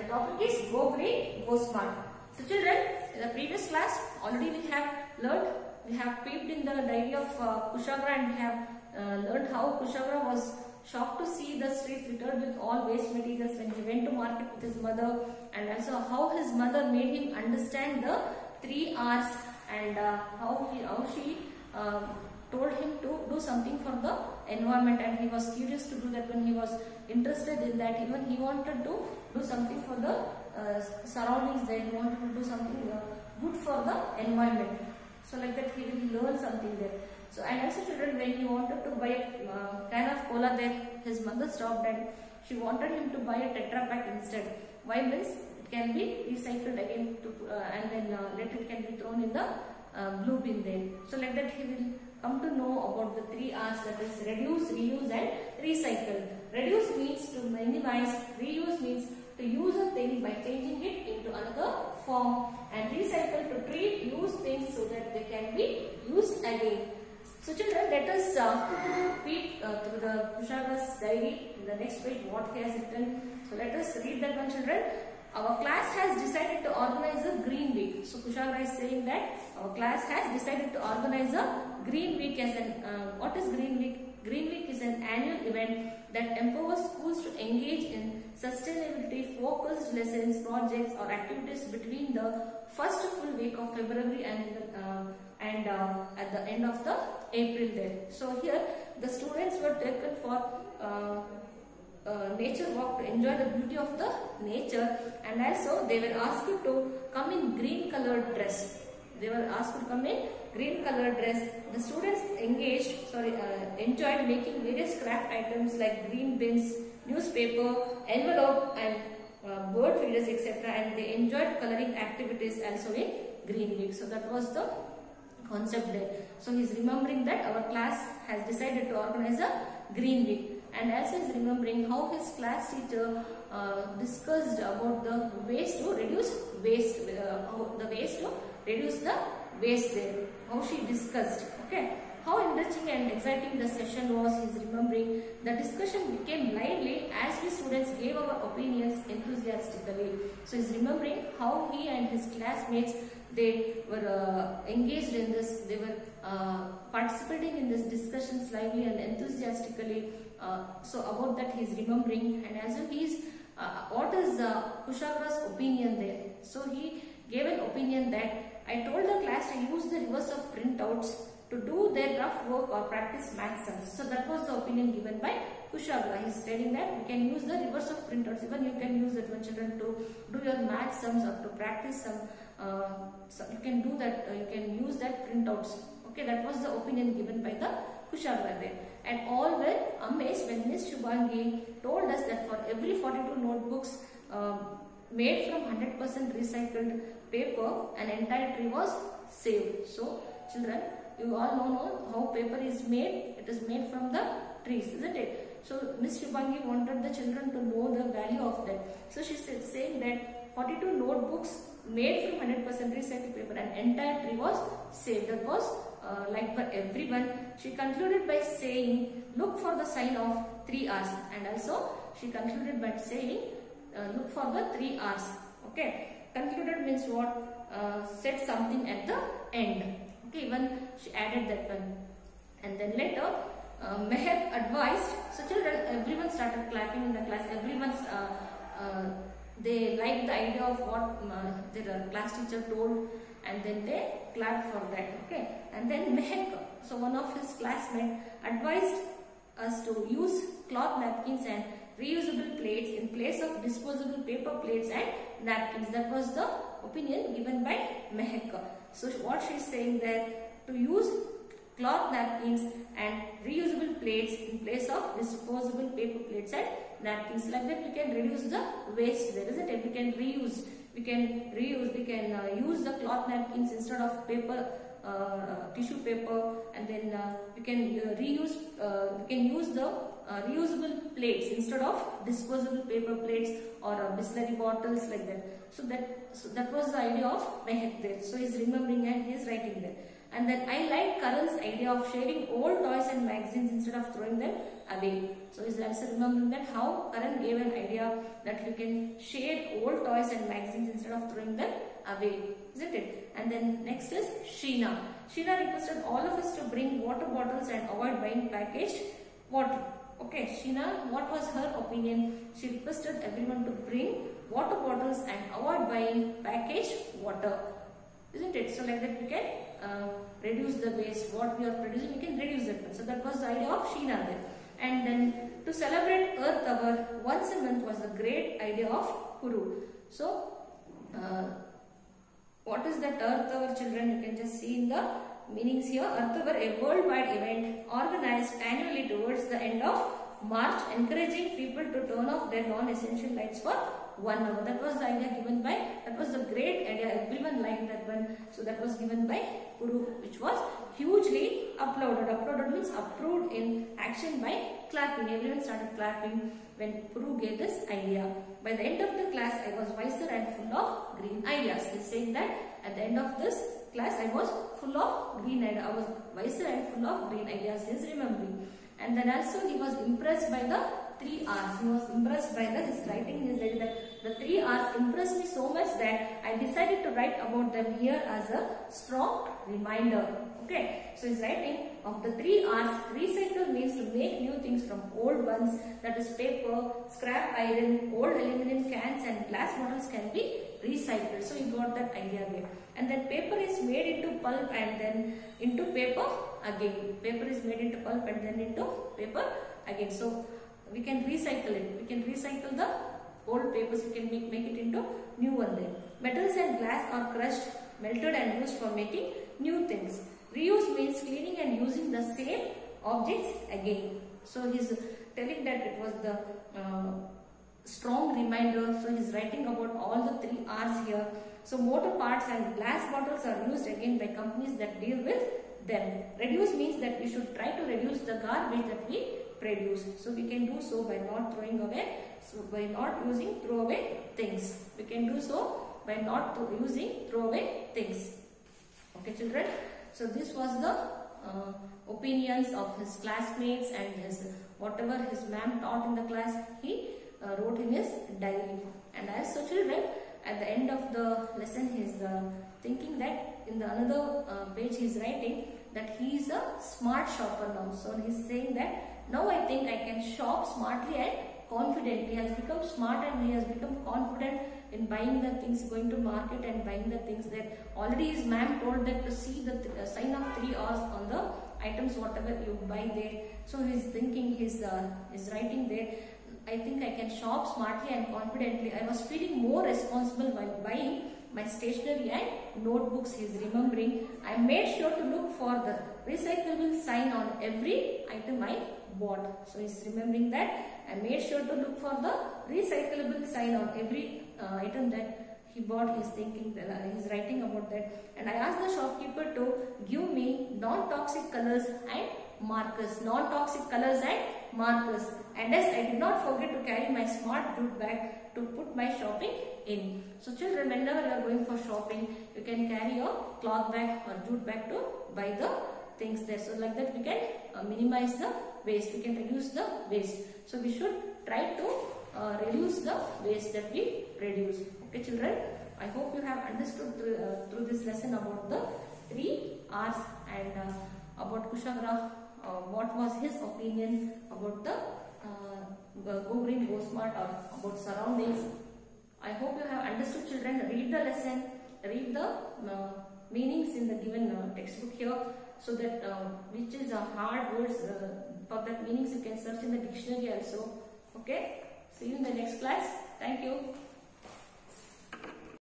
topic is Go Green, Go Smart. So children, in the previous class already we have learned, we have peeped in the diary of Kushagra and we have learned how Kushagra was shocked to see the streets littered with all waste materials when he went to market with his mother, and also how his mother made him understand the 3 R's and how she told him to do something for the environment, and he was curious to do that. When he was interested in that, even he wanted to do something for the surroundings there, he wanted to do something good for the environment. So like that he will learn something there. So and also children, when he wanted to buy a can of cola there, his mother stopped and she wanted him to buy a Tetra Pak instead. Why means it can be recycled again to, and then later it can be thrown in the blue bin there. So like that he will come to know about the 3 R's, that is reduce, reuse and recycle. Reduce means to minimize, reuse means to use a thing by changing it into another form, and recycle to treat used things so that they can be used again. So children, let us peep through the Kushagra's diary in the next page what he has written. So let us read that one, children. Our class has decided to organize a green week. So Kushagra is saying that our class has decided to organize a green week as an what is green week? Green week is an annual event that empowers schools to engage in sustainability focused lessons, projects or activities between the first full week of February and at the end of the April there. So here the students were taken for nature walk to enjoy the beauty of the nature, and also they were asked to come in green colored dress. They were asked to come in green colored dress. The students enjoyed making various craft items like green bins, newspaper, envelope and bird feeders, etc. And they enjoyed coloring activities also in green week. So that was the concept there. So he is remembering that our class has decided to organize a green week, and also is remembering how his class teacher discussed about the ways to reduce waste, reduce the waste there, how she discussed. Okay, how enriching and exciting the session was, he is remembering. The discussion became lively as we students gave our opinions enthusiastically. So he is remembering how he and his classmates, they were engaged in this, they were participating in this discussions lively and enthusiastically. So about that he is remembering, and as well he is what is Kushagra's opinion there. So he gave an opinion that I told the class to use the reverse of printouts to do their rough work or practice math sums. So that was the opinion given by Kushagra. He is stating that we can use the reverse of printouts. Even you can use that one, children, to do your math sums or to practice some. So you can do that. You can use that printouts. Okay, that was the opinion given by the Kushagra there. And all were amazed when Miss Shubhangi told us that for every 42 notebooks made from 100% recycled paper, an entire tree was saved. So children, you all know how paper is made. It is made from the trees, isn't it? So Miss Shubhangi wanted the children to know the value of that. So she is saying that 42 notebooks made from 100% recycled paper, an entire tree was saved. That was like for everyone. She concluded by saying, look for the sign of 3 R's, and also she concluded by saying, look for the 3 R's. Okay, concluded means what? Said something at the end. Okay, even she added that one. And then later Mehak advised. So children, everyone started clapping in the class. Everyone they liked the idea of what their class teacher told, and then they clapped for that. Okay, and then Mehak, so one of his classmates, advised us to use cloth napkins and reusable plates in place of disposable paper plates and napkins. That was the opinion given by Mehak. So what she is saying that to use cloth napkins and reusable plates in place of disposable paper plates and napkins. Like that we can reduce the waste there, isn't it? We can reuse, we can use the cloth napkins instead of paper, tissue paper, and then we can use the reusable plates instead of disposable paper plates or Bisleri bottles, like that. So that was the idea of Mehak there. So he is remembering and he is writing there. And then I like Karan's idea of sharing old toys and magazines instead of throwing them away. So is also remembering that how Karan gave an idea that you can share old toys and magazines instead of throwing them away, isn't it? And then next is Sheena. Sheena requested all of us to bring water bottles and avoid buying packaged water. Okay, Sheena, what was her opinion? She requested everyone to bring water bottles and avoid buying packaged water, isn't it? So like that we can reduce the waste. What we are producing, we can reduce it. So that was the idea of Sheena there. And then to celebrate Earth Hour once a month was the great idea of Puru. So what is that Earth Hour, children? You can just see in the meanings here. Earth Hour, a worldwide event organized annually towards the end of March, encouraging people to turn off their non-essential lights for 1 hour. That was the idea given by, that was the great idea, everyone liked that one. So that was given by Puru, which was hugely uploaded. Uploaded means approved in action by clapping. Everyone started clapping when Puru gave this idea. By the end of the class, I was wiser and full of green ideas. He is saying that at the end of this class, I was full of green ideas. I was wiser and full of green ideas. He is remembering. And then also he was impressed by the 3 R's. He was impressed by his writing in his letter that the 3 R's impressed me so much that I decided to write about them here as a strong reminder. Okay, so his writing of the 3 R's. Recycle means to make new things from old ones, that is paper, scrap iron, old aluminum cans and glass bottles can be recycled. So he got that idea there. And then paper is made into pulp and then into paper again. Paper is made into pulp and then into paper again. So we can recycle it. We can recycle the old papers. We can make it into new one there. Metals and glass are crushed, melted and used for making new things. Reuse means cleaning and using the same objects again. So he is telling that it was the strong reminder. So he is writing about all the 3 R's here. So motor parts and glass bottles are used again by companies that deal with them. Reduce means that we should try to reduce the garbage that we produce. So we can do so by not throwing away, so by not using throwaway things. We can do so by not using throwaway things. Okay, children. So this was the opinions of his classmates and his whatever his ma'am taught in the class. He wrote in his diary. And also, children, at the end of the lesson, he is thinking that in the another page he is writing that he is a smart shopper now. So he is saying that now I think I can shop smartly and confidently. He has become smart and he has become confident in buying the things, going to market and buying the things that already his ma'am told that to see the sign of 3 R's on the items whatever you buy there. So he is thinking, he is writing there, I think I can shop smartly and confidently. I was feeling more responsible while buying my stationery and notebooks. He is remembering. I made sure to look for the recyclable sign on every item I bought. So he is remembering that I made sure to look for the recyclable sign on every item that he bought. He is thinking that he is writing about that. And I asked the shopkeeper to give me non-toxic colors and markers. Non-toxic colors and markers. And yes, I did not forget to carry my smart jute bag to put my shopping in. So children, whenever you are going for shopping, you can carry your cloth bag or jute bag to buy the things there. So like that we can minimize the waste. We can reduce the waste. So we should try to reduce the waste that we produce. Okay, children. I hope you have understood through this lesson about the 3 R's and about Kushagra. What was his opinion about the Go Green, Go Smart or about surroundings. I hope you have understood, children. Read the lesson, read the meanings in the given textbook here, so that which is a hard words, for that meanings you can search in the dictionary also. Okay, see you in the next class. Thank you.